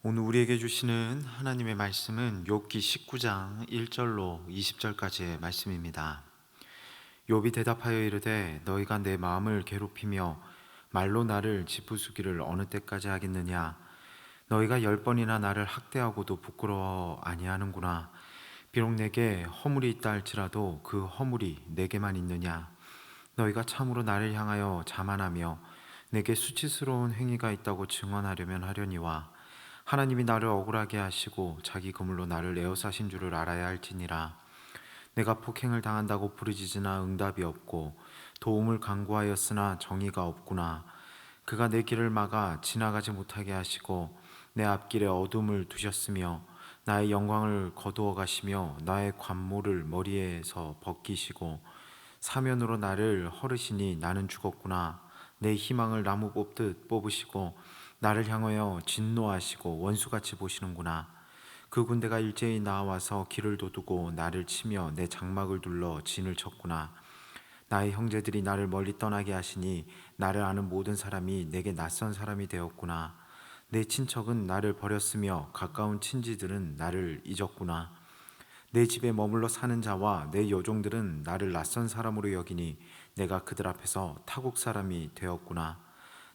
오늘 우리에게 주시는 하나님의 말씀은 욥기 19장 1절로 20절까지의 말씀입니다. 욥이 대답하여 이르되 너희가 내 마음을 괴롭히며 말로 나를 짓부수기를 어느 때까지 하겠느냐. 너희가 10번이나 나를 학대하고도 부끄러워 아니하는구나. 비록 내게 허물이 있다 할지라도 그 허물이 내게만 있느냐. 너희가 참으로 나를 향하여 자만하며 내게 수치스러운 행위가 있다고 증언하려면 하려니와 하나님이 나를 억울하게 하시고 자기 그물로 나를 에워싸신 줄을 알아야 할지니라. 내가 폭행을 당한다고 부르짖으나 응답이 없고 도움을 간구하였으나 정의가 없구나. 그가 내 길을 막아 지나가지 못하게 하시고 내 앞길에 어둠을 두셨으며 나의 영광을 거두어 가시며 나의 관모를 머리에서 벗기시고 사면으로 나를 헐으시니 나는 죽었구나. 내 희망을 나무 뽑듯 뽑으시고 나를 향하여 진노하시고 원수같이 보시는구나. 그 군대가 일제히 나와서 길을 도두고 나를 치며 내 장막을 둘러 진을 쳤구나. 나의 형제들이 나를 멀리 떠나게 하시니 나를 아는 모든 사람이 내게 낯선 사람이 되었구나. 내 친척은 나를 버렸으며 가까운 친지들은 나를 잊었구나. 내 집에 머물러 사는 자와 내 여종들은 나를 낯선 사람으로 여기니 내가 그들 앞에서 타국 사람이 되었구나.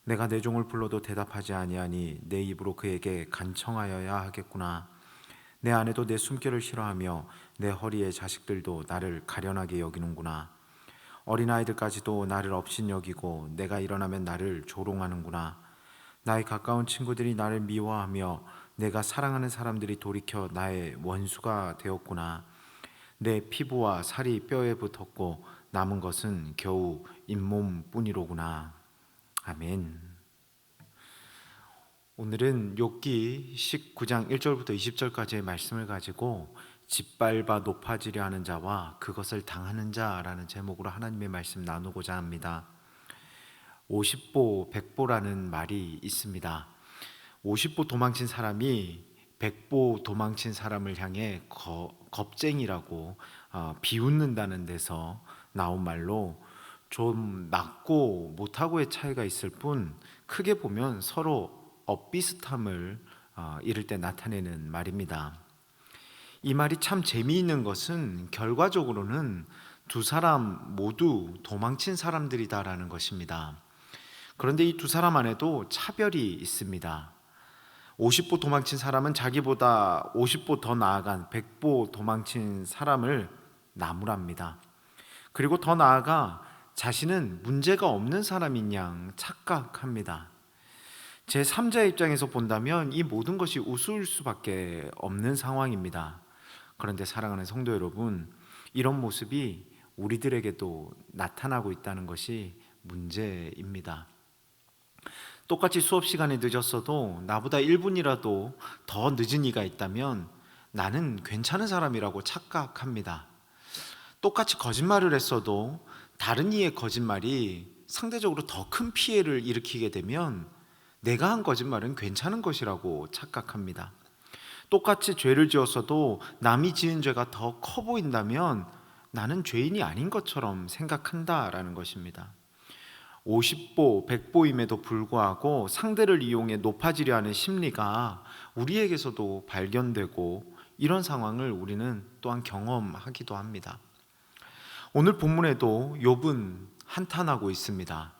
내가 내 종을 불러도 대답하지 아니하니 내 입으로 그에게 간청하여야 하겠구나. 내 아내도 내 숨결을 싫어하며 내 허리의 자식들도 나를 가련하게 여기는구나. 어린아이들까지도 나를 업신여기고 내가 일어나면 나를 조롱하는구나. 나의 가까운 친구들이 나를 미워하며 내가 사랑하는 사람들이 돌이켜 나의 원수가 되었구나. 내 피부와 살이 뼈에 붙었고 남은 것은 겨우 잇몸뿐이로구나. 아멘. 오늘은 욥기 19장 1절부터 20절까지의 말씀을 가지고 짓밟아 높아지려 하는 자와 그것을 당하는 자라는 제목으로 하나님의 말씀 나누고자 합니다. 50보 100보라는 말이 있습니다. 50보 도망친 사람이 100보 도망친 사람을 향해 겁쟁이라고 비웃는다는 데서 나온 말로 좀 낫고 못하고의 차이가 있을 뿐 크게 보면 서로 엇비슷함을 이를 때 나타내는 말입니다. 이 말이 참 재미있는 것은 결과적으로는 두 사람 모두 도망친 사람들이다라는 것입니다. 그런데 이 두 사람 안에도 차별이 있습니다. 50보 도망친 사람은 자기보다 50보 더 나아간 100보 도망친 사람을 나무랍니다. 그리고 더 나아가 자신은 문제가 없는 사람인 양 착각합니다. 제3자의 입장에서 본다면 이 모든 것이 우스울 수밖에 없는 상황입니다. 그런데 사랑하는 성도 여러분, 이런 모습이 우리들에게도 나타나고 있다는 것이 문제입니다. 똑같이 수업 시간에 늦었어도 나보다 1분이라도 더 늦은 이가 있다면 나는 괜찮은 사람이라고 착각합니다. 똑같이 거짓말을 했어도 다른 이의 거짓말이 상대적으로 더 큰 피해를 일으키게 되면 내가 한 거짓말은 괜찮은 것이라고 착각합니다. 똑같이 죄를 지었어도 남이 지은 죄가 더 커 보인다면 나는 죄인이 아닌 것처럼 생각한다라는 것입니다. 50보, 100보임에도 불구하고 상대를 이용해 높아지려 하는 심리가 우리에게서도 발견되고 이런 상황을 우리는 또한 경험하기도 합니다. 오늘 본문에도 욥은 한탄하고 있습니다.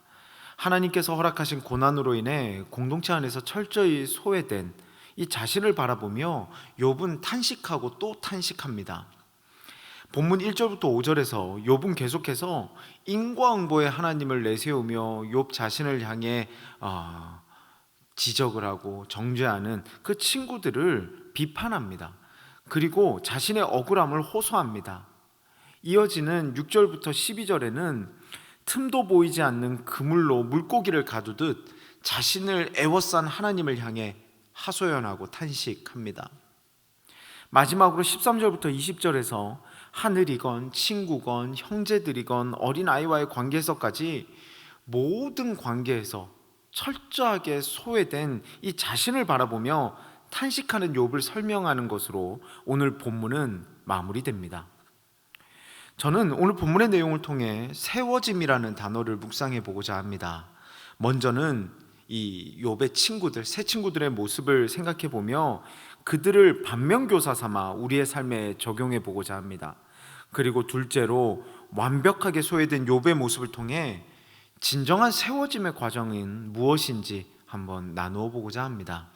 하나님께서 허락하신 고난으로 인해 공동체 안에서 철저히 소외된 이 자신을 바라보며 욥은 탄식하고 또 탄식합니다. 본문 1절부터 5절에서 욥은 계속해서 인과응보의 하나님을 내세우며 욥 자신을 향해 지적을 하고 정죄하는 그 친구들을 비판합니다. 그리고 자신의 억울함을 호소합니다. 이어지는 6절부터 12절에는 틈도 보이지 않는 그물로 물고기를 가두듯 자신을 애워싼 하나님을 향해 하소연하고 탄식합니다. 마지막으로 13절부터 20절에서 하늘이건 친구건 형제들이건 어린아이와의 관계에서까지 모든 관계에서 철저하게 소외된 이 자신을 바라보며 탄식하는 욥을 설명하는 것으로 오늘 본문은 마무리됩니다. 저는 오늘 본문의 내용을 통해 세워짐이라는 단어를 묵상해 보고자 합니다. 먼저는 이 욥의 친구들, 세 친구들의 모습을 생각해 보며 그들을 반면교사 삼아 우리의 삶에 적용해 보고자 합니다. 그리고 둘째로 완벽하게 소외된 욥의 모습을 통해 진정한 세워짐의 과정은 무엇인지 한번 나누어 보고자 합니다.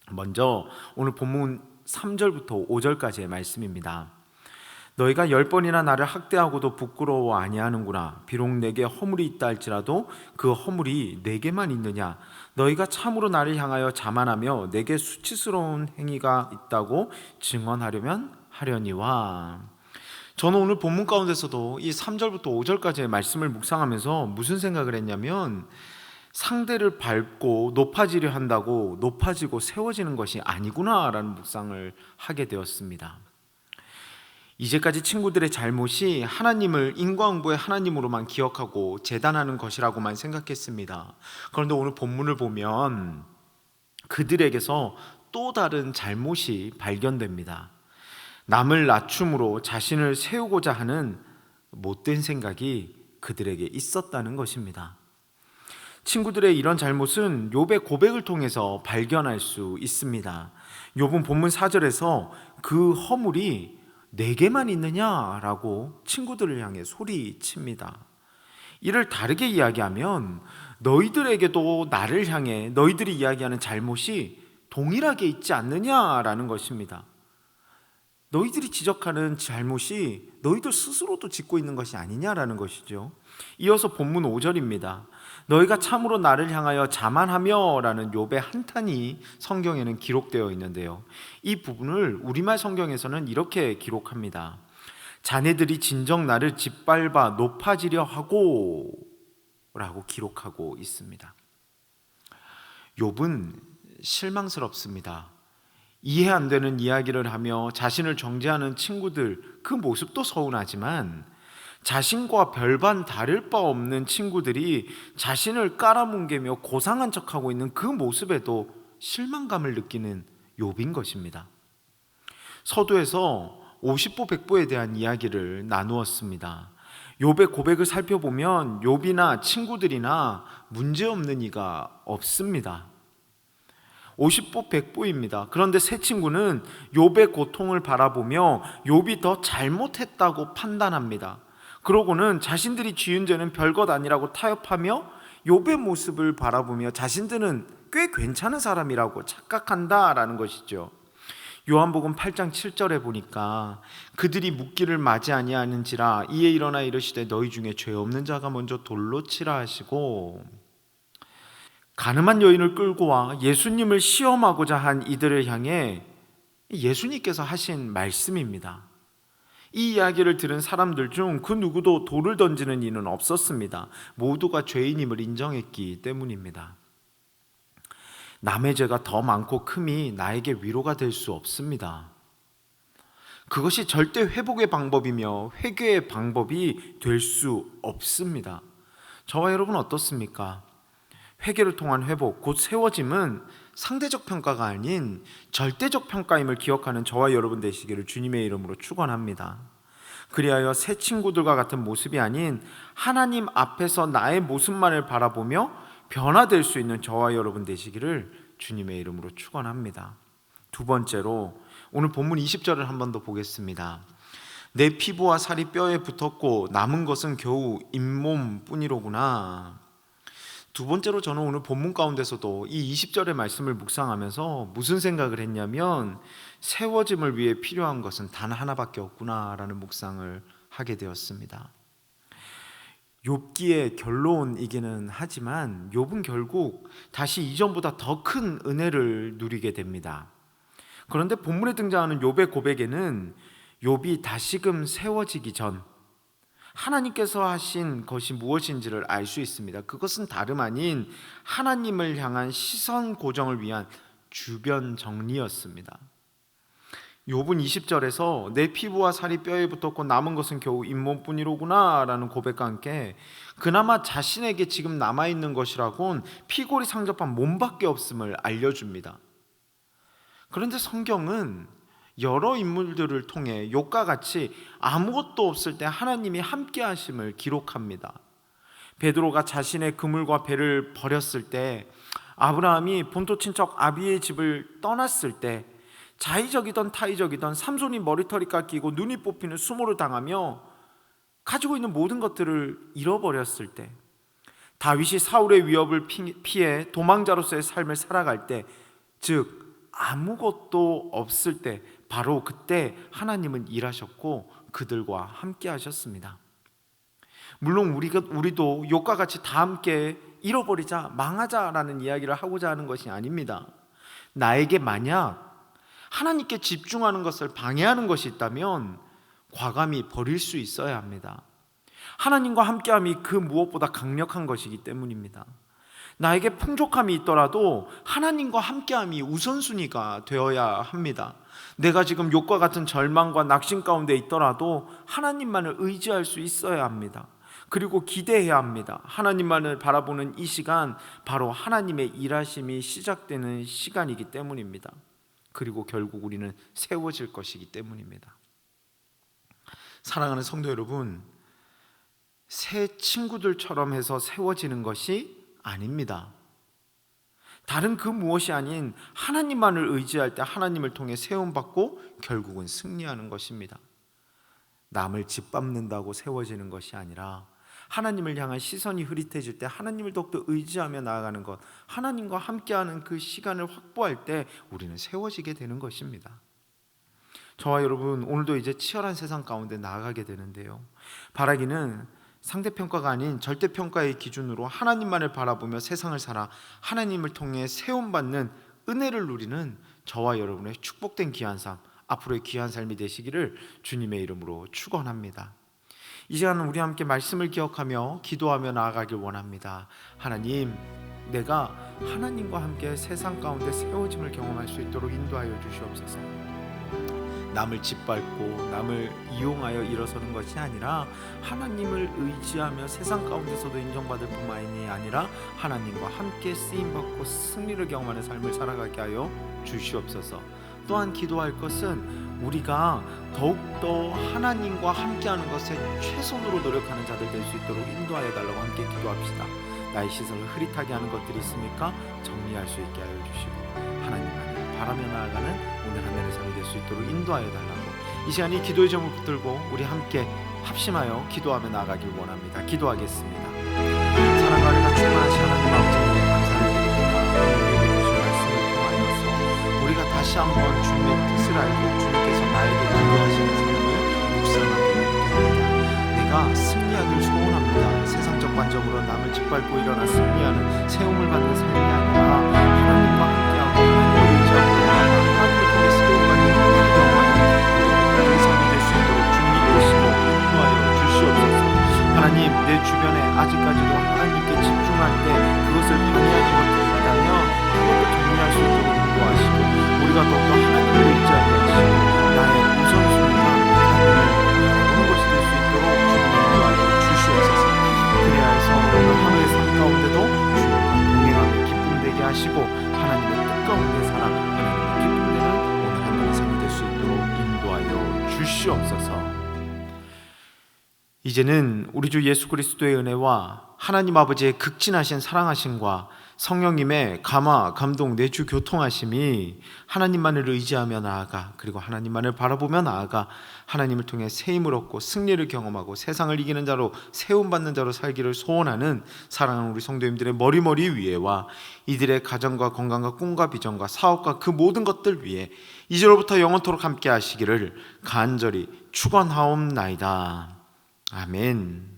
먼저 오늘 본문 3절부터 5절까지의 말씀입니다. 너희가 10번이나 나를 학대하고도 부끄러워 아니하는구나. 비록 내게 허물이 있다 할지라도 그 허물이 내게만 있느냐. 너희가 참으로 나를 향하여 자만하며 내게 수치스러운 행위가 있다고 증언하려면 하려니와. 저는 오늘 본문 가운데서도 이 3절부터 5절까지의 말씀을 묵상하면서 무슨 생각을 했냐면, 상대를 밟고 높아지려 한다고 높아지고 세워지는 것이 아니구나라는 묵상을 하게 되었습니다. 이제까지 친구들의 잘못이 하나님을 인과응보의 하나님으로만 기억하고 재단하는 것이라고만 생각했습니다. 그런데 오늘 본문을 보면 그들에게서 또 다른 잘못이 발견됩니다. 남을 낮춤으로 자신을 세우고자 하는 못된 생각이 그들에게 있었다는 것입니다. 친구들의 이런 잘못은 욥의 고백을 통해서 발견할 수 있습니다. 욥은 본문 4절에서 그 허물이 내게만 있느냐라고 친구들을 향해 소리칩니다. 이를 다르게 이야기하면 너희들에게도 나를 향해 너희들이 이야기하는 잘못이 동일하게 있지 않느냐라는 것입니다. 너희들이 지적하는 잘못이 너희들 스스로도 짓고 있는 것이 아니냐라는 것이죠. 이어서 본문 5절입니다. 너희가 참으로 나를 향하여 자만하며 라는 욥의 한탄이 성경에는 기록되어 있는데요, 이 부분을 우리말 성경에서는 이렇게 기록합니다. 자네들이 진정 나를 짓밟아 높아지려 하고 라고 기록하고 있습니다. 욥은 실망스럽습니다. 이해 안 되는 이야기를 하며 자신을 정죄하는 친구들, 그 모습도 서운하지만 자신과 별반 다를 바 없는 친구들이 자신을 깔아뭉개며 고상한 척하고 있는 그 모습에도 실망감을 느끼는 욥인 것입니다. 서두에서 50보 100보에 대한 이야기를 나누었습니다. 욥의 고백을 살펴보면 욥이나 친구들이나 문제없는 이가 없습니다. 50보 100보입니다. 그런데 세 친구는 욥의 고통을 바라보며 욥이 더 잘못했다고 판단합니다. 그러고는 자신들이 지은 죄는 별것 아니라고 타협하며 욥의 모습을 바라보며 자신들은 꽤 괜찮은 사람이라고 착각한다라는 것이죠. 요한복음 8장 7절에 보니까 그들이 묻기를 맞이 아니하는지라 이에 일어나 이르시되 너희 중에 죄 없는 자가 먼저 돌로 치라 하시고, 가늠한 여인을 끌고 와 예수님을 시험하고자 한 이들을 향해 예수님께서 하신 말씀입니다. 이 이야기를 들은 사람들 중 그 누구도 돌을 던지는 이는 없었습니다. 모두가 죄인임을 인정했기 때문입니다. 남의 죄가 더 많고 큼이 나에게 위로가 될 수 없습니다. 그것이 절대 회복의 방법이며 회개의 방법이 될 수 없습니다. 저와 여러분 어떻습니까? 회개를 통한 회복, 곧 세워짐은 상대적 평가가 아닌 절대적 평가임을 기억하는 저와 여러분 되시기를 주님의 이름으로 축원합니다. 그리하여 새 친구들과 같은 모습이 아닌 하나님 앞에서 나의 모습만을 바라보며 변화될 수 있는 저와 여러분 되시기를 주님의 이름으로 축원합니다. 두 번째로 오늘 본문 20절을 한 번 더 보겠습니다. 내 피부와 살이 뼈에 붙었고 남은 것은 겨우 잇몸뿐이로구나. 두 번째로 저는 오늘 본문 가운데서도 이 20절의 말씀을 묵상하면서 무슨 생각을 했냐면, 세워짐을 위해 필요한 것은 단 하나밖에 없구나라는 묵상을 하게 되었습니다. 욥기의 결론이기는 하지만 욥은 결국 다시 이전보다 더 큰 은혜를 누리게 됩니다. 그런데 본문에 등장하는 욥의 고백에는 욥이 다시금 세워지기 전 하나님께서 하신 것이 무엇인지를 알 수 있습니다. 그것은 다름 아닌 하나님을 향한 시선 고정을 위한 주변 정리였습니다. 욥은 20절에서 내 피부와 살이 뼈에 붙었고 남은 것은 겨우 잇몸뿐이로구나 라는 고백과 함께 그나마 자신에게 지금 남아있는 것이라곤 피골이 상접한 몸밖에 없음을 알려줍니다. 그런데 성경은 여러 인물들을 통해 욥과 같이 아무것도 없을 때 하나님이 함께 하심을 기록합니다. 베드로가 자신의 그물과 배를 버렸을 때 아브라함이 본토 친척 아비의 집을 떠났을 때 자의적이던 타의적이던 삼손이 머리털이 깎이고 눈이 뽑히는 수모를 당하며 가지고 있는 모든 것들을 잃어버렸을 때, 다윗이 사울의 위협을 피해 도망자로서의 삶을 살아갈 때, 즉 아무것도 없을 때, 바로 그때 하나님은 일하셨고 그들과 함께 하셨습니다. 물론 우리도 욕과 같이 다 함께 잃어버리자, 망하자라는 이야기를 하고자 하는 것이 아닙니다. 나에게 만약 하나님께 집중하는 것을 방해하는 것이 있다면 과감히 버릴 수 있어야 합니다. 하나님과 함께함이 그 무엇보다 강력한 것이기 때문입니다. 나에게 풍족함이 있더라도 하나님과 함께함이 우선순위가 되어야 합니다. 내가 지금 욕과 같은 절망과 낙심 가운데 있더라도 하나님만을 의지할 수 있어야 합니다. 그리고 기대해야 합니다. 하나님만을 바라보는 이 시간, 바로 하나님의 일하심이 시작되는 시간이기 때문입니다. 그리고 결국 우리는 세워질 것이기 때문입니다. 사랑하는 성도 여러분, 새 친구들처럼 해서 세워지는 것이 아닙니다. 다른 그 무엇이 아닌 하나님만을 의지할 때 하나님을 통해 세움받고 결국은 승리하는 것입니다. 남을 짓밟는다고 세워지는 것이 아니라 하나님을 향한 시선이 흐릿해질 때 하나님을 더욱더 의지하며 나아가는 것, 하나님과 함께하는 그 시간을 확보할 때 우리는 세워지게 되는 것입니다. 저와 여러분, 오늘도 이제 치열한 세상 가운데 나아가게 되는데요, 바라기는 상대평가가 아닌 절대평가의 기준으로 하나님만을 바라보며 세상을 살아 하나님을 통해 세움받는 은혜를 누리는 저와 여러분의 축복된 귀한 삶, 앞으로의 귀한 삶이 되시기를 주님의 이름으로 축원합니다. 이 시간은 우리 함께 말씀을 기억하며 기도하며 나아가길 원합니다. 하나님, 내가 하나님과 함께 세상 가운데 세워짐을 경험할 수 있도록 인도하여 주시옵소서. 남을 짓밟고 남을 이용하여 일어서는 것이 아니라 하나님을 의지하며 세상 가운데서도 인정받을 뿐만이 아니라 하나님과 함께 쓰임받고 승리를 경험하는 삶을 살아가게 하여 주시옵소서. 또한 기도할 것은 우리가 더욱더 하나님과 함께하는 것에 최선으로 노력하는 자들 될 수 있도록 인도하여 달라고 함께 기도합시다. 나의 시선을 흐릿하게 하는 것들이 있습니까? 정리할 수 있게 하여 주시고 하나님만을 바라며 나아가는 오늘 하늘의 삶이 될 수 있도록 인도하여 달라고, 이 시간이 기도의 점을 붙들고 우리 함께 합심하여 기도하며 나아가길 원합니다. 기도하겠습니다. 사랑과 은혜가 충만하신 하나님 아버지, 감사를 드립니다. 우리에게 주신 말씀을 통하여서 우리가 다시 한번 주님의 뜻을 알고 주님께서 나에게 기대하시는 삶을 묵상하게 됩니다. 내가 승리하길 소원합니다. 세상적 관점으로 남을 짓밟고 일어나 승리하는 세움을 받는 삶이 아니라 하나님과 함께하고 하나님을 의지하고 하나님을 통해 세움받는 그런 삶이 될 수 있도록 주님이 되시고 인도하여 주시옵소서. 하나님, 내 주변에 아직까지도 하나님께 집중할 때 그것을 방해하는 것들이 있다면 그것도 정리할 수 있도록 인도하시고, 우리가 더욱더 하나님을 의지하게 하시고 나의 우선순위가 하나님을 바라보는 것이 될 수 있도록 주님 인도하여 주시옵소서. 그래야 해서 오늘 하루의 삶 가운데도 주님과 동행하며 기쁨 되게 하시고 하나님의 뜻 가운데 살아 하나님의 기쁨 되는 오늘 하루의 삶이 될 수 있도록 인도하여 주시옵소서. 이제는 우리 주 예수 그리스도의 은혜와 하나님 아버지의 극진하신 사랑하심과 성령님의 감화, 감동, 내주 교통하심이 하나님만을 의지하며 나아가, 그리고 하나님만을 바라보며 나아가 하나님을 통해 세임을 얻고 승리를 경험하고 세상을 이기는 자로 세움받는 자로 살기를 소원하는 사랑하는 우리 성도님들의 머리머리 위에와 이들의 가정과 건강과 꿈과 비전과 사업과 그 모든 것들 위에 이제로부터 영원토록 함께 하시기를 간절히 축원하옵나이다. 아멘.